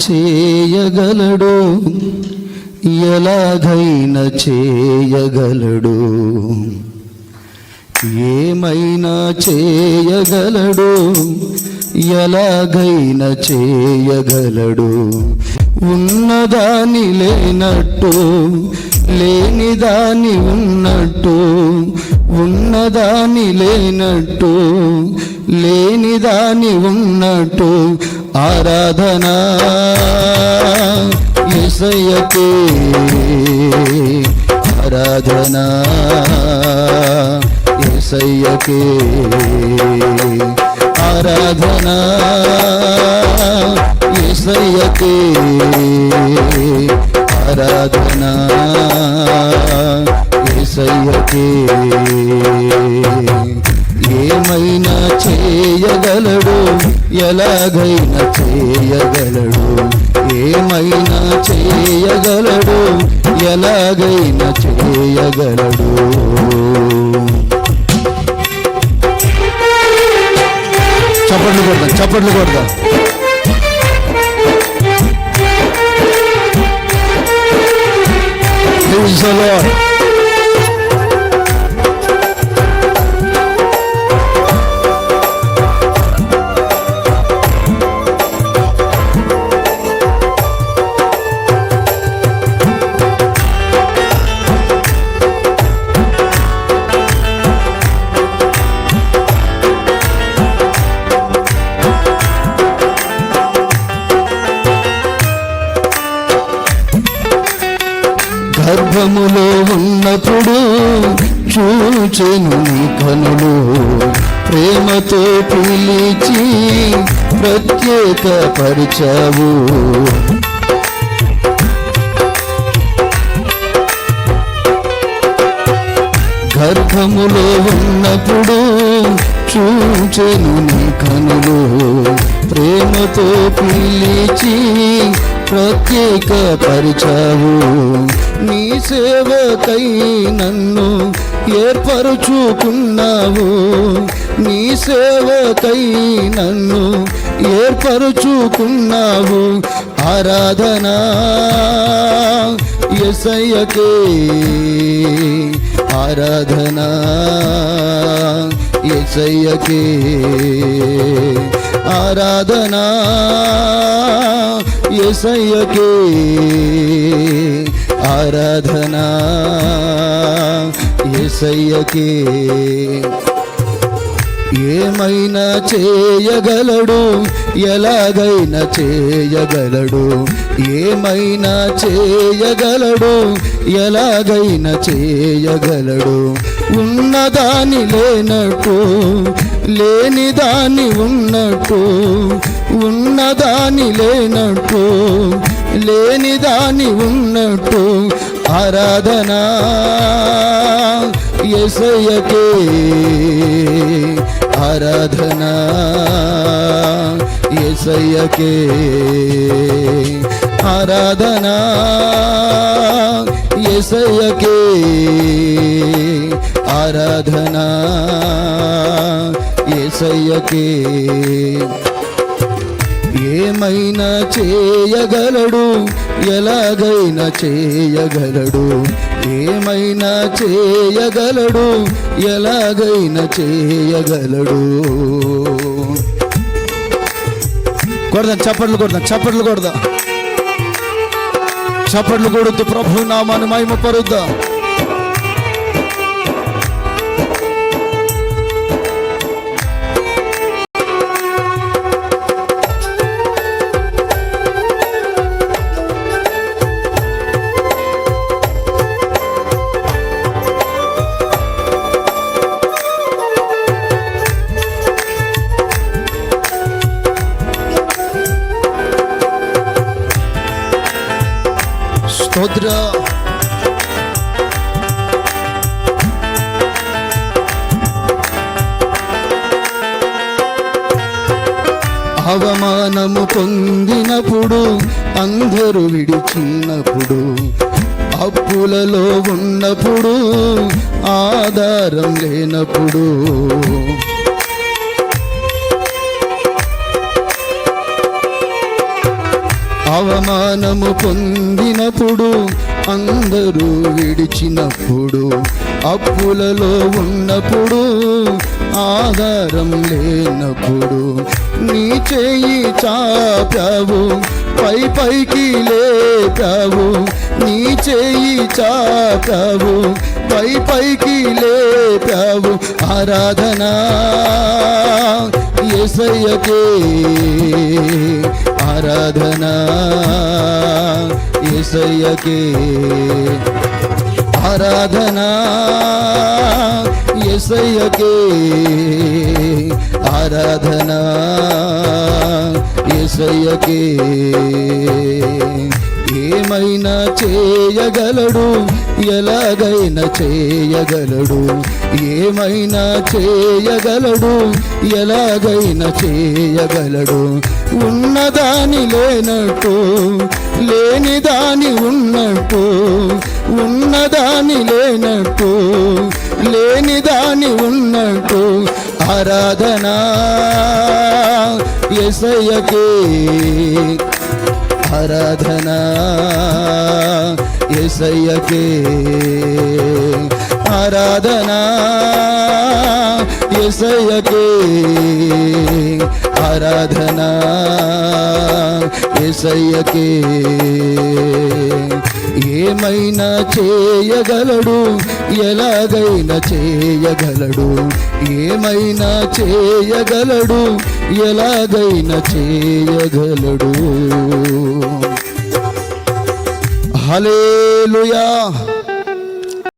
చేయగలడు, ఎలాగైనా చేయగలడు, ఏమైనా చేయగలడు, ఎలాగైనా చేయగలడు. ఉన్నదాని లేనట్టు, లేనిదాని ఉన్నట్టు, ఉన్నదాని లేనట్టు, లేనిదాని ఉన్నట్టు. ఆరాధన యేసయ్యకే, ఆరాధన యేసయ్యకే, ఆరాధన యేసయ్యకే, ఆరాధన యేసయ్యకే. ఏమైనా చేయగలడు, ఎలాగైనా చేయగలడు, ఏమైనా చేయగలడు, ఎలాగైనా చేయగలడు. చప్పట్లు కొడదాం, చప్పట్లు కొడదాం. Praise the Lord. గర్భములో ఉన్నప్పుడు చూచెను నీ కనులు, ప్రేమతో పిలిచి ప్రత్యేక పరిచావు. గర్భములో ఉన్నప్పుడు చూచెను నీ కనులు, ప్రేమతో పిలిచి ప్రత్యేక పరిచావు. నీ సేవకై నన్ను ఏర్పరుచుకున్నావు, నీ సేవకై నన్ను ఏర్పరుచుకున్నావు. ఆరాధన యేసయ్యకే, ఆరాధన యేసయ్యకే, ఆరాధన యేసయ్యకే, ఆరాధన యేసయ్యకే. ఏమైనా చేయగలడు, ఎలాగైనా చేయగలడు, ఏమైనా చేయగలడు, ఎలాగైనా చేయగలడు. ఉన్నదాని లేనట్టు, లేనిదాని ఉన్నట్టు, ఉన్నదాని లేనట్టు, లేనిదాని ఉన్నట్టు. ఆరాధన యేసయ్యకే, ఆరాధన యేసయ్యకే, ఆరాధన యేసయ్యకే, ఆరాధన యేసయ్యకే. ఏమైనా చేయగలడు, ఎలాగైనా చేయగలడు, ఏమైనా చేయగలడు, ఎలాగైనా చేయగలడు. కొడదాం, చప్పట్లు కొడదాం, చప్పట్లు కొడదాం, చప్పట్లు కొడుతూ ప్రభు నామాన్ని మహిమపరుద్దాం. స్తోత్ర అవమానము పొందినప్పుడు, అందరూ విడిచినప్పుడు, అప్పులలో ఉన్నప్పుడు, ఆధారం లేనప్పుడు, అవమానము పొందినప్పుడు, అందరూ విడిచినప్పుడు, అప్పులలో ఉన్నప్పుడు, ఆధారం లేనప్పుడు, నీ చేయి చాపావు, పై పైకి లేపావు. నీ చేయి చాపావు, పై పైకి లేపావు. ఆరాధనా యేసయ్యకే, ఆరాధనా యేసయ్యకే, ఆరాధనా యేసయ్యకే, ఆరాధనా యేసయ్యకే. ఏమైనా చేయగలడు, ఎలాగైనా చేయగలడు. ఏమైనా చేయగలడు, ఎలాగైనా చేయగలడు. ఉన్నదాని లేనట్టు, లేని దాని ఉన్నట్టు. ఉన్నదాని లేనట్టు, లేని దాని ఉన్నట్టు. ఆరాధనా యేసయ్యకే, ఆరాధనా యేసయ్యకే, ఆరాధనా యేసయ్యకే, ఆరాధనా యేసయ్యకే. ఏమైనా చేయగలడు, ఎలాగైనా చేయగలడు. ఏమైనా చేయగలడు, ఎలాగైనా చేయగలడు. హల్లెలూయా.